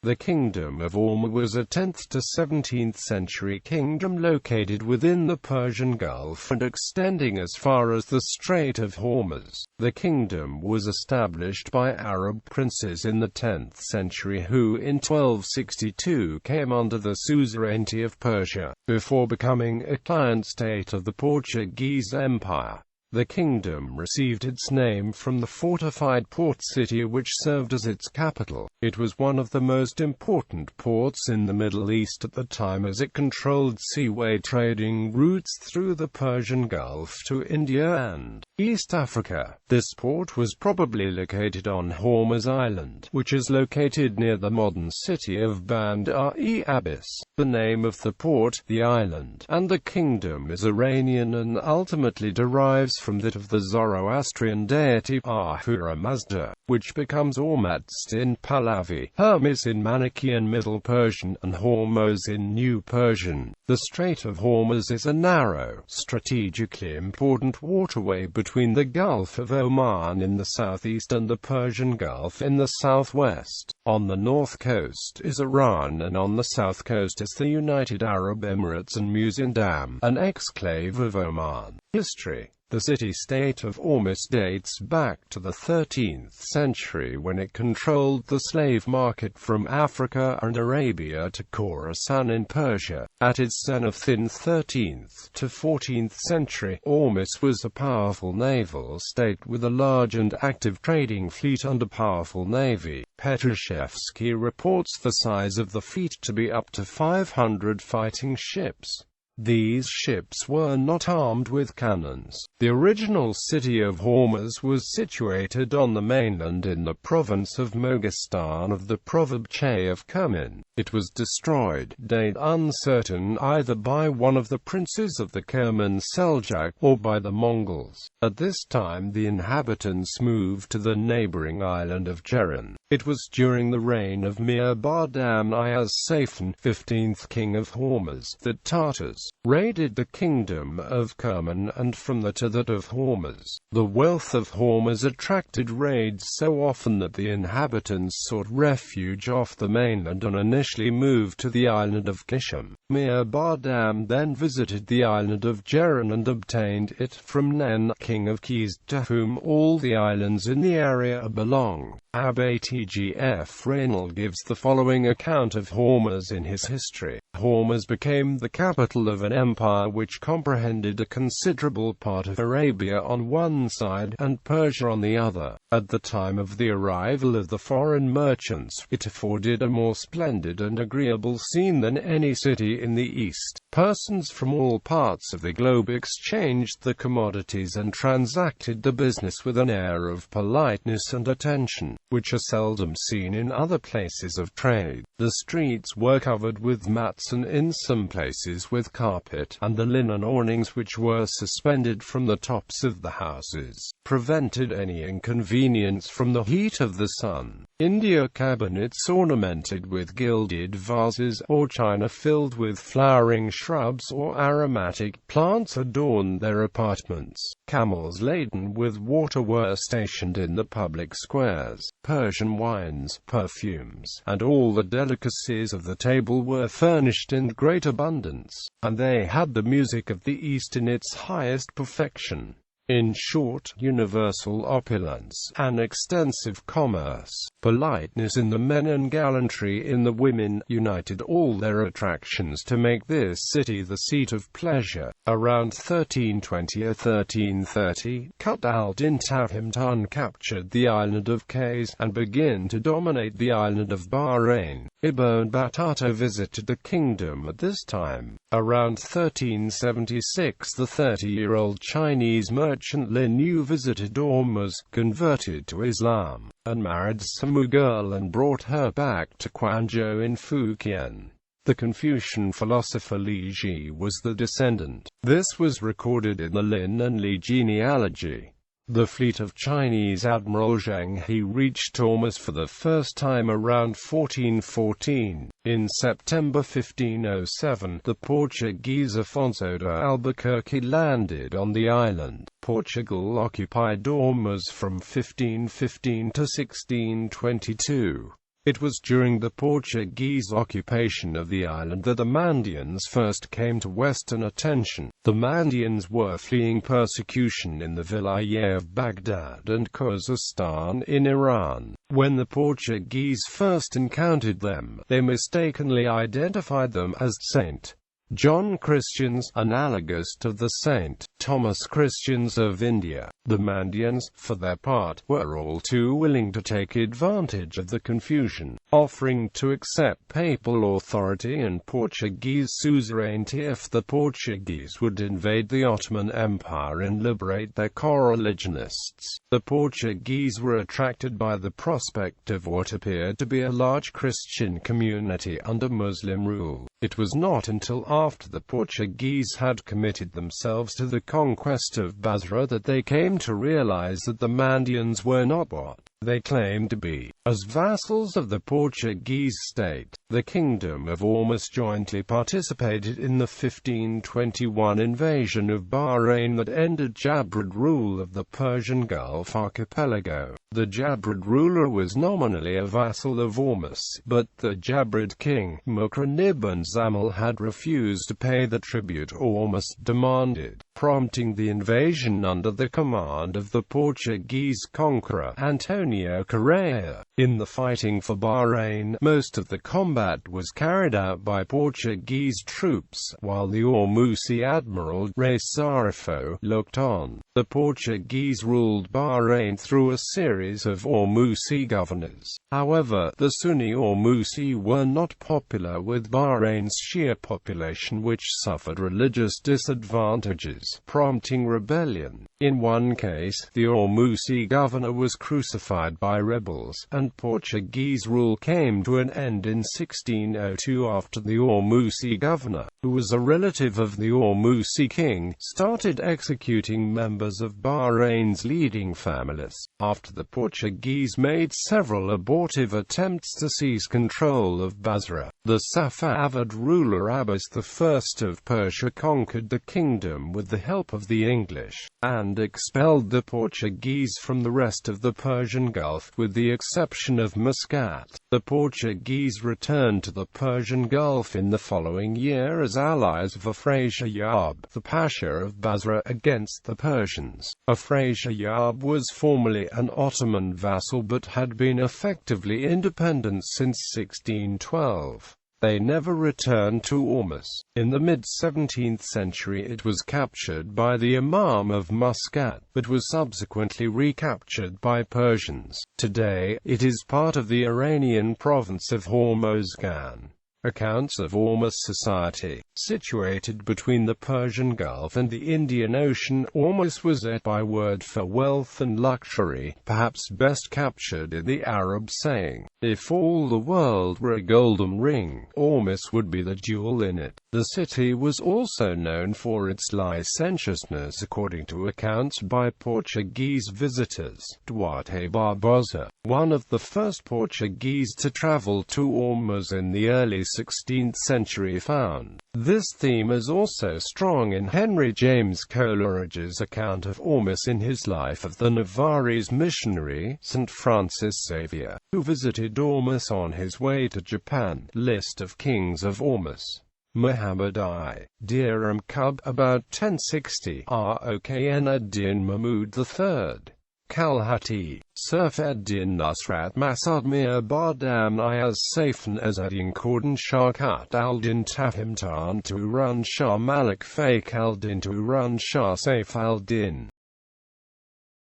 The Kingdom of Ormus was a 10th to 17th century kingdom located within the Persian Gulf and extending as far as the Strait of Hormuz. The kingdom was established by Arab princes in the 10th century who in 1262 came under the suzerainty of Persia, before becoming a client state of the Portuguese Empire. The kingdom received its name from the fortified port city which served as its capital. It was one of the most important ports in the Middle East at the time as it controlled seaway trading routes through the Persian Gulf to India and East Africa. This port was probably located on Hormuz Island, which is located near the modern city of Bandar-e Abbas. The name of the port, the island, and the kingdom is Iranian and ultimately derives from that of the Zoroastrian deity Ahura Mazda, which becomes Ormuzd in Pahlavi, Hermes in Manichaean Middle Persian, and Hormuz in New Persian. The Strait of Hormuz is a narrow, strategically important waterway between the Gulf of Oman in the southeast and the Persian Gulf in the southwest. On the north coast is Iran and on the south coast is the United Arab Emirates and Muzindam, an exclave of Oman. History. The city-state of Ormus dates back to the 13th century when it controlled the slave market from Africa and Arabia to Khorasan in Persia. At its zenith in 13th to 14th century, Ormus was a powerful naval state with a large and active trading fleet and a powerful navy. Petrushevsky reports the size of the fleet to be up to 500 fighting ships. These ships were not armed with cannons. The original city of Hormuz was situated on the mainland in the province of Moghestan of the Province of Kerman. It was destroyed, date uncertain, either by one of the princes of the Kerman Seljuk or by the Mongols. At this time the inhabitants moved to the neighboring island of Jeran. It was during the reign of Mir Bardam Ayaz Safin, 15th king of Hormuz, that Tartars raided the kingdom of Kerman and from the to that of Hormuz. The wealth of Hormuz attracted raids so often that the inhabitants sought refuge off the mainland and initially moved to the island of Kishim. Mir Bardam then visited the island of Jeran and obtained it from Nen, king of Kiz, to whom all the islands in the area belong. Abba Tgf Rainal gives the following account of Hormuz in his history. Hormuz became the capital of an empire which comprehended a considerable part of Arabia on one side and Persia on the other. At the time of the arrival of the foreign merchants, it afforded a more splendid and agreeable scene than any city in the east. Persons from all parts of the globe exchanged the commodities and transacted the business with an air of politeness and attention, which are seldom seen in other places of trade. The streets were covered with mats and in some places with carpet, and the linen awnings which were suspended from the tops of the houses prevented any inconvenience from the heat of the sun. India cabinets ornamented with gilded vases or china filled with flowering shrubs or aromatic plants adorned their apartments. Camels laden with water were stationed in the public squares. Persian wines, perfumes, and all the delicacies of the table were furnished in great abundance, and they had the music of the East in its highest perfection. In short, universal opulence, an extensive commerce, politeness in the men and gallantry in the women, united all their attractions to make this city the seat of pleasure. Around 1320 or 1330, Kut al-Din Tafhimtan captured the island of Kaz, and began to dominate the island of Bahrain. Ibn Battuta visited the kingdom at this time. Around 1376 the 30-year-old Chinese merchant Lin Yu visited Ormuz, converted to Islam, and married some girl and brought her back to Quanzhou in Fujian. The Confucian philosopher Li Ji was the descendant. This was recorded in the Lin and Li genealogy. The fleet of Chinese Admiral Zheng He reached Ormuz for the first time around 1414. In September 1507, the Portuguese Afonso de Albuquerque landed on the island. Portugal occupied Ormuz from 1515 to 1622. It was during the Portuguese occupation of the island that the Mandaeans first came to Western attention. The Mandaeans were fleeing persecution in the Vilayet of Baghdad and Khuzestan in Iran. When the Portuguese first encountered them, they mistakenly identified them as Saint John Christians, analogous to the St. Thomas Christians of India. The Mandaeans, for their part, were all too willing to take advantage of the confusion, offering to accept papal authority and Portuguese suzerainty if the Portuguese would invade the Ottoman Empire and liberate their co-religionists. The Portuguese were attracted by the prospect of what appeared to be a large Christian community under Muslim rule. It was not until after the Portuguese had committed themselves to the conquest of Basra that they came to realize that the Mandaeans were not what they claimed to be. As vassals of the Portuguese state, the Kingdom of Ormus jointly participated in the 1521 invasion of Bahrain that ended Jabrid rule of the Persian Gulf archipelago. The Jabrid ruler was nominally a vassal of Ormus, but the Jabrid king, Mukran ibn Zamal, had refused to pay the tribute Ormus demanded, prompting the invasion under the command of the Portuguese conqueror, Antonio Correa. In the fighting for Bahrain, most of the combat was carried out by Portuguese troops, while the Ormusi admiral, Rey Sarifo, looked on. The Portuguese ruled Bahrain through a series of Ormusi governors. However, the Sunni Ormusi were not popular with Bahrain's Shia population, which suffered religious disadvantages, prompting rebellion. In one case, the Ormusi governor was crucified by rebels, and Portuguese rule came to an end in 1602 after the Ormusi governor, who was a relative of the Ormusi king, started executing members of Bahrain's leading families. After the Portuguese made several abortive attempts to seize control of Basra, the Safavid ruler Abbas I of Persia conquered the kingdom with the help of the English, and expelled the Portuguese from the rest of the Persian Gulf, with the exception of Muscat. The Portuguese returned to the Persian Gulf in the following year as allies of Afrasiab, the Pasha of Basra, against the Persians. Afrasiab was formerly an Ottoman vassal but had been effectively independent since 1612. They never returned to Ormus. In the mid-17th century it was captured by the Imam of Muscat, but was subsequently recaptured by Persians. Today, it is part of the Iranian province of Hormozgan. Accounts of Ormus society, situated between the Persian Gulf and the Indian Ocean. Ormus was a byword for wealth and luxury, perhaps best captured in the Arab saying, "If all the world were a golden ring, Ormus would be the jewel in it." The city was also known for its licentiousness according to accounts by Portuguese visitors. Duarte Barbosa, one of the first Portuguese to travel to Ormus in the early 16th century, found this theme is also strong in Henry James Coleridge's account of Ormus in his Life of the Navarrese missionary, St. Francis Xavier, who visited Ormus on his way to Japan. List of kings of Ormus. Muhammad I. Dirham Qub, about 1060, Rokn ad-Din Mahmud III. Kalhati, Surf ad-Din Nusrat Masud Mir Bardam Iyaz Safan Azadin Kordon Sharkat al-Din Tafhimtan Turan Shah Malik Fake al-Din Turan Shah Saif al-Din.